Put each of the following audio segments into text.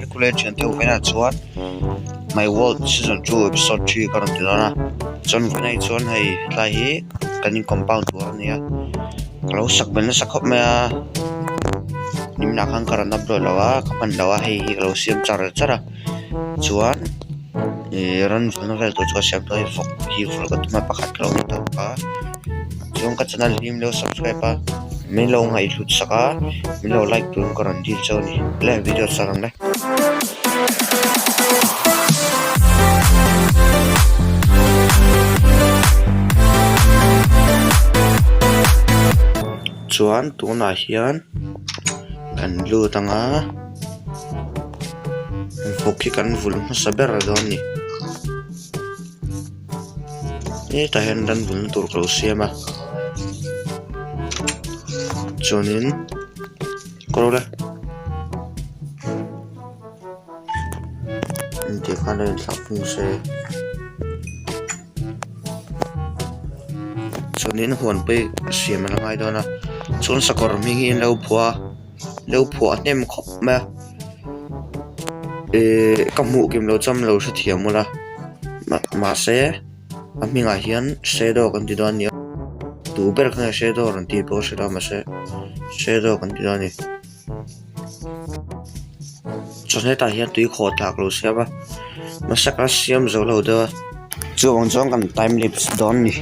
speculation te uvena chuan my world season 2 episode 3 karon ti dona chon venai chon hei lai hi kanin compound tur ania kalo sak ben sak khop ma nimna khang karan abro lawa kapan lawa hei kalo siam chara chuan ran vana vel to chwa siam doi fok hi fol ka tuma pakhat kalo ni ta pa chung ka channel him lo subscribe pa min lo ngai hlut saka min lo like tun karan dil chawni le video sarang le chuan tuna hian kan lu tanga foki kan vul saber doni ta hen dan vul tur klo siama chuanin korole inte khane thapung se chuanin huan pe siam la ngai dona chun sakor mi hi lo phua nem khop ma kamu kim lo cham lo sa thiamula ma se aminga hian shadow kan ti don ni tu ber kan shadow ran ti po sira ma se shadow kan ti don ni chone ta hian tui kho thak lo sia ba ma saka siam zo lo da chuang chong kan time lapse don ni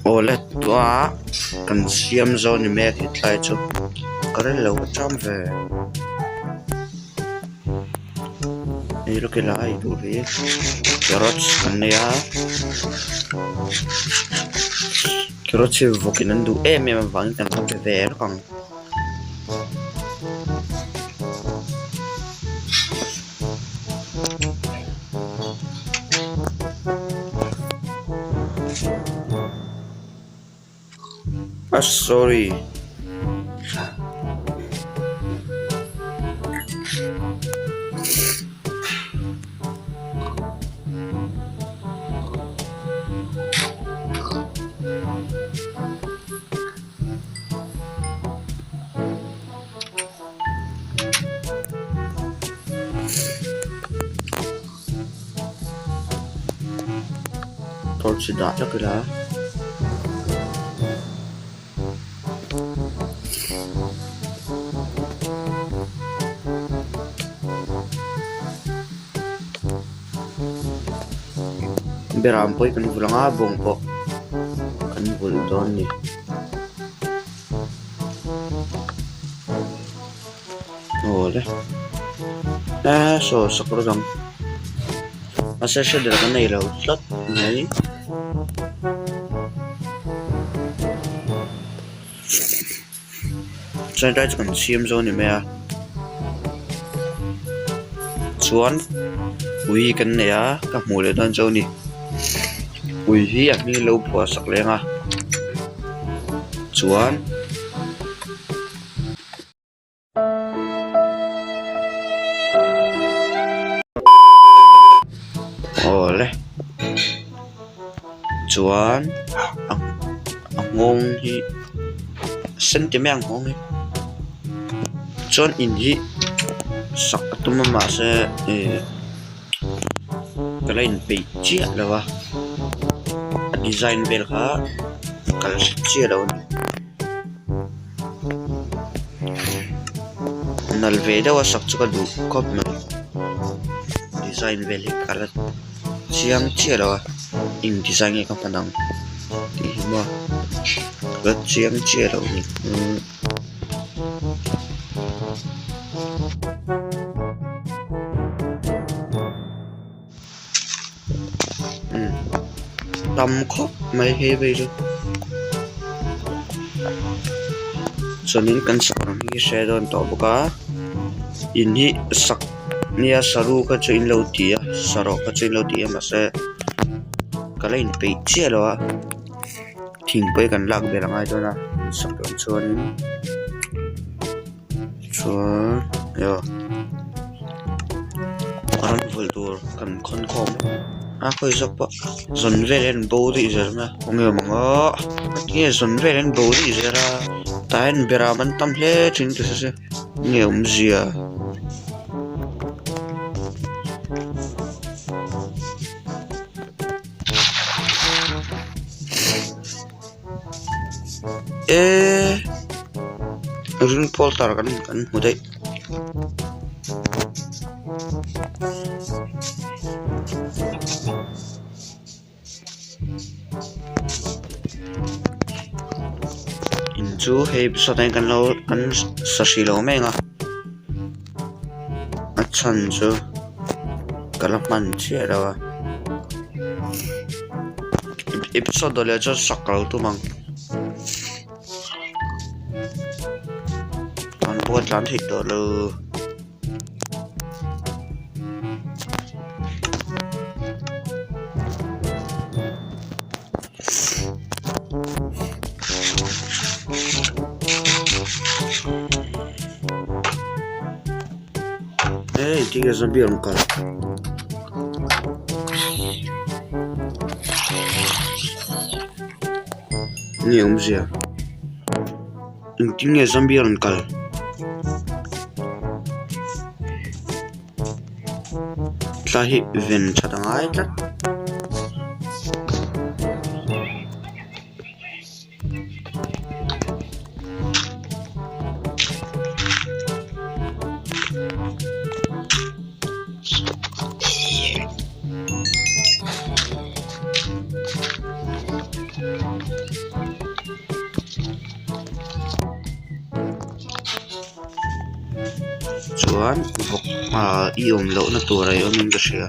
Olet tua kan siam zo ni me ki tlai chu kare lo cham ve ni lo ke lai tu ve carrots kan ya carrots vokinan du me wang kan ko ve kang Sorry. Thôi chỉ đã cho cái lá. Berampoy kan pulang abong po. Kan doon ni. Oleh. So sakro lang. Masa siya dala kan na ilaw slot. Ngayon. Sen tayo kan CM zone ni Maya. Chuan. Ui kan na ya. Kamuli doon zone ni. Ui hi at ni lâu phua sak lenga. Chuan. Oleh. Chuan ang ngong hi sentiment ngong hi. Chuan in hi sak atuma ma se kalain pe chi lawa. Design bel kha kal chi lawa. Nal veda wa sak chuka du kop na. Design bel hi kalat siang chi lawa. In design ka panang di mo gat siang chi lawa ni. Tâm khóc mấy hề bây giờ cho nên cần sắc hi xe đón tỏ bố cá in hi sắc nia saru ka cho in lâu tía saro ka cho in lâu tía mà sẽ cái này bị chia rồi thỉnh bây cần lạc về là ngay thôi na sắc đón chuan yo anh vừa tour cần con com aku isok po zon velen bodi zerna onge mongo ke zon velen bodi zera tain beraman tamhle chin tu se nge zia rin poltar kan mudai chú hay so tay kan lo kan sashi lo menga achan chu kalaman che rawa episode le jo sakral tu mang an buat lan thik do lo tiga zombie orang kal. Ni zia. Intinya zombie orang kal. Tlahi ven chatangai tlat. Chuan vok iom lo na turai omin ka siya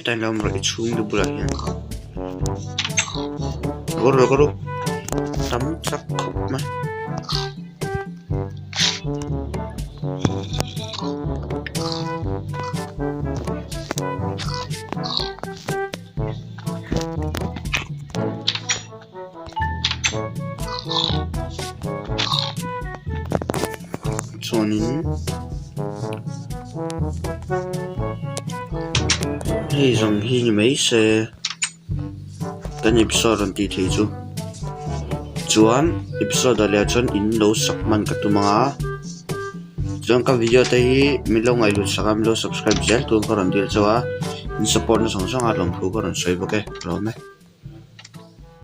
tay lam ro ichung du bula yan goro tam sak khop ma chuanin hei zong hi ni mai se kan episode an ti thei chu chuan episode le chuan in lo sak man ka tu manga chuan ka video te hi mi lo ngai lut sakam lo subscribe zel tu ko ran dil chawa in support na song song a lom thu ko ran soi boke lo me